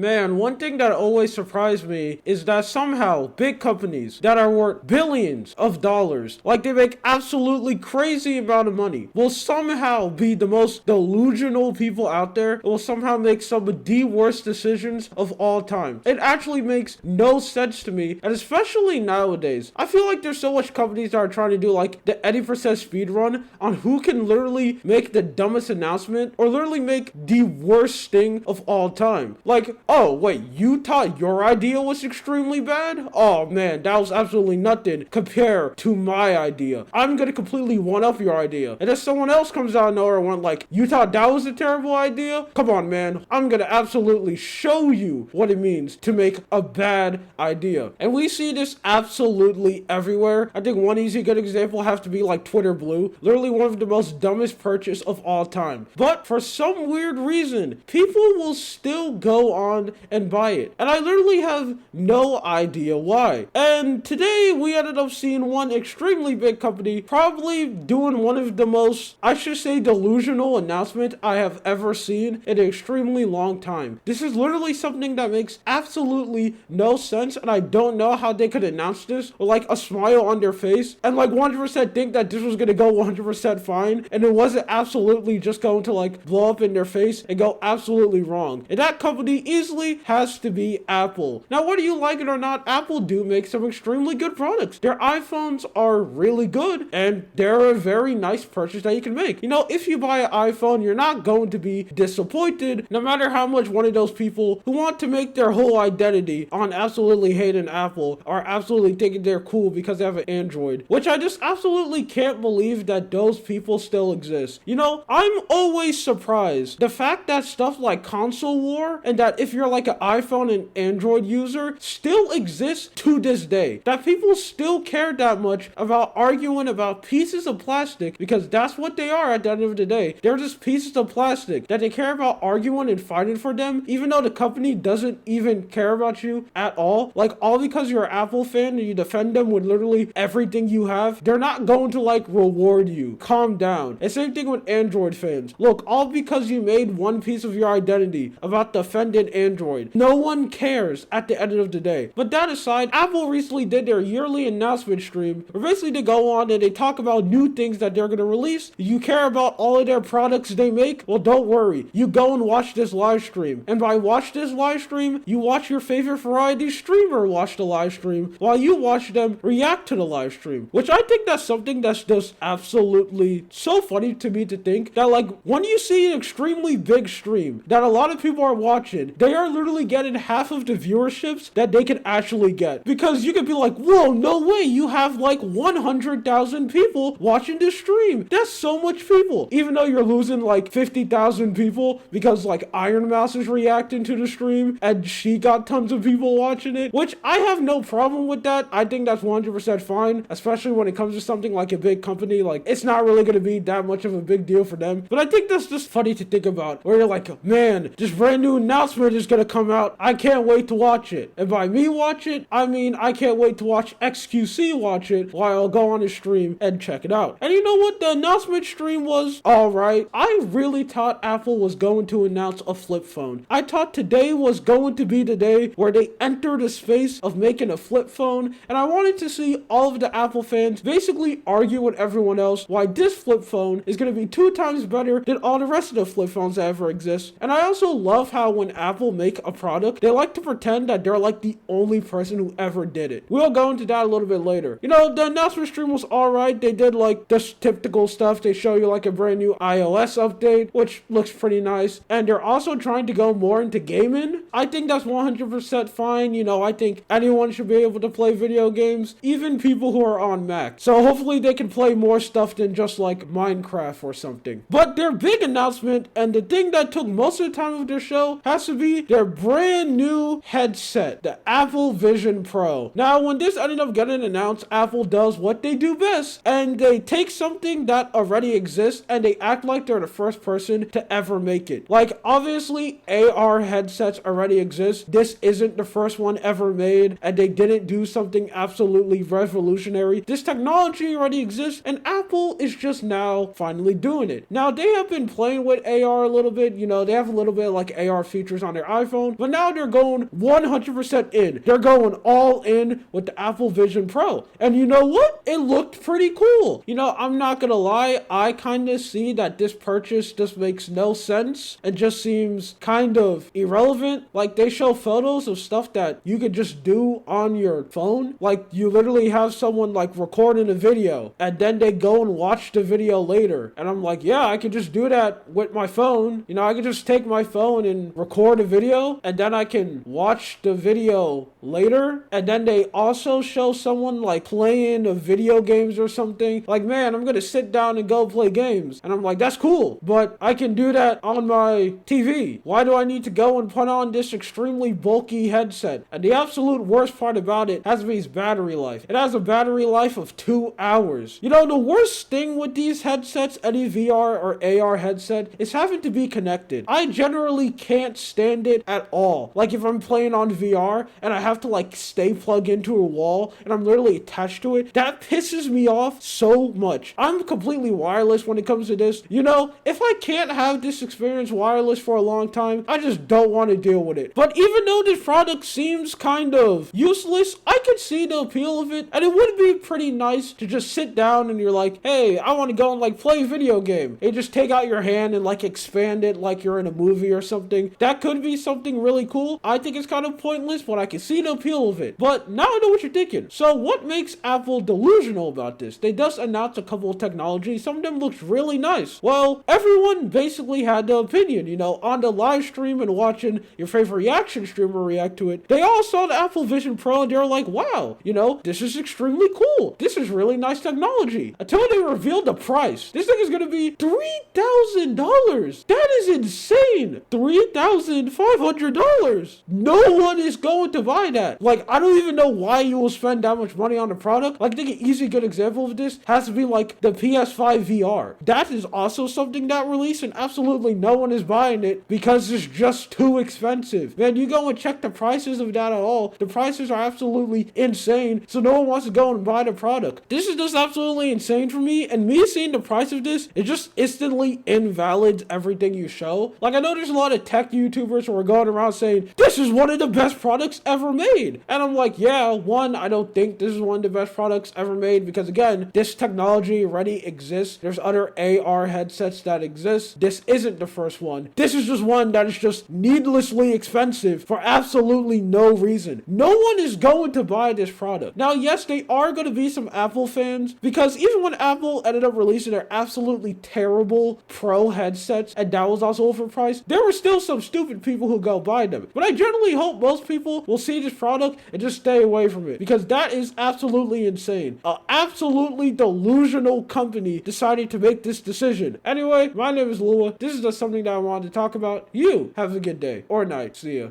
Man, one thing that always surprised me is that somehow big companies that are worth billions of dollars, like they make absolutely crazy amount of money, will somehow be the most delusional people out there, will somehow make some of the worst decisions of all time. It actually makes no sense to me, and especially nowadays. I feel like there's so much companies that are trying to do like the 80% speed run on who can literally make the dumbest announcement or literally make the worst thing of all time. Like, oh wait, you thought your idea was extremely bad? Oh man, that was absolutely nothing compared to my idea. I'm gonna completely one up your idea. And if someone else comes out of nowhere and went like, you thought that was a terrible idea? Come on man, I'm gonna absolutely show you what it means to make a bad idea. And we see this absolutely everywhere. I think one easy good example has to be like Twitter Blue, literally one of the most dumbest purchase of all time. But for some weird reason, people will still go on and buy it. And I literally have no idea why. And today we ended up seeing one extremely big company probably doing one of the most, I should say, delusional announcement I have ever seen in an extremely long time. This is literally something that makes absolutely no sense, and I don't know how they could announce this with like a smile on their face and like 100% think that this was gonna go 100% fine, and it wasn't absolutely just going to like blow up in their face and go absolutely wrong. And that company easily has to be Apple. Now, whether you like it or not, Apple do make some extremely good products. Their iPhones are really good, and they're a very nice purchase that you can make. You know, if you buy an iPhone, you're not going to be disappointed, no matter how much one of those people who want to make their whole identity on absolutely hating Apple are absolutely thinking they're cool because they have an Android, which I just absolutely can't believe that those people still exist. You know, I'm always surprised. The fact that stuff like console war and that if you're like an iPhone and Android user still exists to this day. That people still care that much about arguing about pieces of plastic, because that's what they are at the end of the day. They're just pieces of plastic that they care about arguing and fighting for them, even though the company doesn't even care about you at all. Like, all because you're an Apple fan and you defend them with literally everything you have, they're not going to like reward you. Calm down. And same thing with Android fans. Look, all because you made one piece of your identity about defending Android. No one cares at the end of the day. But that aside, Apple recently did their yearly announcement stream where basically they go on and they talk about new things that they're going to release. You care about all of their products they make? Well, don't worry. You go and watch this live stream. And by watch this live stream, you watch your favorite variety streamer watch the live stream while you watch them react to the live stream. Which I think that's something that's just absolutely so funny to me to think that, like, when you see an extremely big stream that a lot of people are watching, they are literally getting half of the viewerships that they can actually get. Because you could be like, whoa, no way, you have like 100,000 people watching this stream. That's so much people. Even though you're losing like 50,000 people because like Iron Mouse is reacting to the stream and she got tons of people watching it, which I have no problem with that. I think that's 100% fine, especially when it comes to something like a big company. Like, it's not really going to be that much of a big deal for them. But I think that's just funny to think about, where you're like, man, this brand new announcement is going to come out. I can't wait to watch it. And by me watch it, I mean I can't wait to watch XQC watch it while I'll go on his stream and check it out. And you know what? The announcement stream was alright. I really thought Apple was going to announce a flip phone. I thought today was going to be the day where they enter the space of making a flip phone, and I wanted to see all of the Apple fans basically argue with everyone else why this flip phone is going to be 2 times better than all the rest of the flip phones that ever exist. And I also love how when Apple make a product, they like to pretend that they're like the only person who ever did it. We'll go into that a little bit later. You know, the announcement stream was alright. They did like the typical stuff. They show you like a brand new iOS update, which looks pretty nice. And they're also trying to go more into gaming. I think that's 100% fine. You know, I think anyone should be able to play video games, even people who are on Mac. So hopefully they can play more stuff than just like Minecraft or something. But their big announcement, and the thing that took most of the time of their show, has to be their brand new headset, the Apple Vision Pro. Now, when this ended up getting announced, Apple does what they do best, and they take something that already exists and they act like they're the first person to ever make it. Like, obviously, AR headsets already already exists. This isn't the first one ever made, and they didn't do something absolutely revolutionary. This technology already exists, and Apple is just now finally doing it. Now, they have been playing with AR a little bit. They have a little bit of like AR features on their iPhone, but now they're going 100% in. They're going all in with the Apple Vision Pro. And you know what? It looked pretty cool. I'm not gonna lie, I kind of see that this purchase just makes no sense and just seems kind of irrelevant. Like, they show photos of stuff that you could just do on your phone. Like, you literally have someone like recording a video and then they go and watch the video later. And I'm like, yeah, I could just do that with my phone. I could just take my phone and record a video and then I can watch the video later. And then they also show someone like playing a video games or something. Like, man, I'm gonna sit down and go play games. And I'm like, that's cool, but I can do that on my TV. Why do I need to go and put on this extremely bulky headset? And the absolute worst part about it has to be its battery life. It has a battery life of 2 hours. The worst thing with these headsets, any VR or AR headset, is having to be connected. I generally can't stand it at all. Like, if I'm playing on VR and I have to like stay plugged into a wall and I'm literally attached to it, that pisses me off so much. I'm completely wireless when it comes to this. If I can't have this experience wireless for a long time, I just don't want to deal with it. But even though this product seems kind of useless, I could see the appeal of it, and it would be pretty nice to just sit down and you're like, hey, I want to go and like play a video game. And just take out your hand and like expand it like you're in a movie or something. That could be something really cool. I think it's kind of pointless, but I can see the appeal of it. But now I know what you're thinking. So what makes Apple delusional about this? They just announced a couple of technologies. Some of them looked really nice. Well, everyone basically had the opinion, on the live stream and watching your favorite reaction streamer react to it. They all saw the Apple Vision Pro and they were like, wow, this is extremely cool. This is really nice technology. Until they revealed the price. This thing is going to be $3,000. That is insane. $3,500. No one is going to buy that. Like, I don't even know why you will spend that much money on a product. Like, I think an easy good example of this has to be like the PS5 VR. That is also something that released and absolutely no one is buying it because it's just too expensive. Man, you go and check the prices of that at all. The prices are absolutely insane, so no one wants to go and buy the product. This is just absolutely insane for me, and me seeing the price of this, it just instantly invalidates everything you show. Like, I know there's a lot of tech YouTubers who are going around saying, this is one of the best products ever made. And I'm like, yeah, one, I don't think this is one of the best products ever made because, again, this technology already exists. There's other AR headsets that exist. This isn't the first one. This is just one that is just needlessly expensive for absolutely no reason. No one is going to buy this product. Now, yes, they are going to be some Apple fans because even when Apple ended up releasing their absolutely terrible Pro headsets and that was also overpriced, there were still some stupid people who go buy them. But I generally hope most people will see this product and just stay away from it because that is absolutely insane. An absolutely delusional company decided to make this decision. Anyway, my name is Lua. This is just something that I wanted to talk about. You have a good day or night. See ya.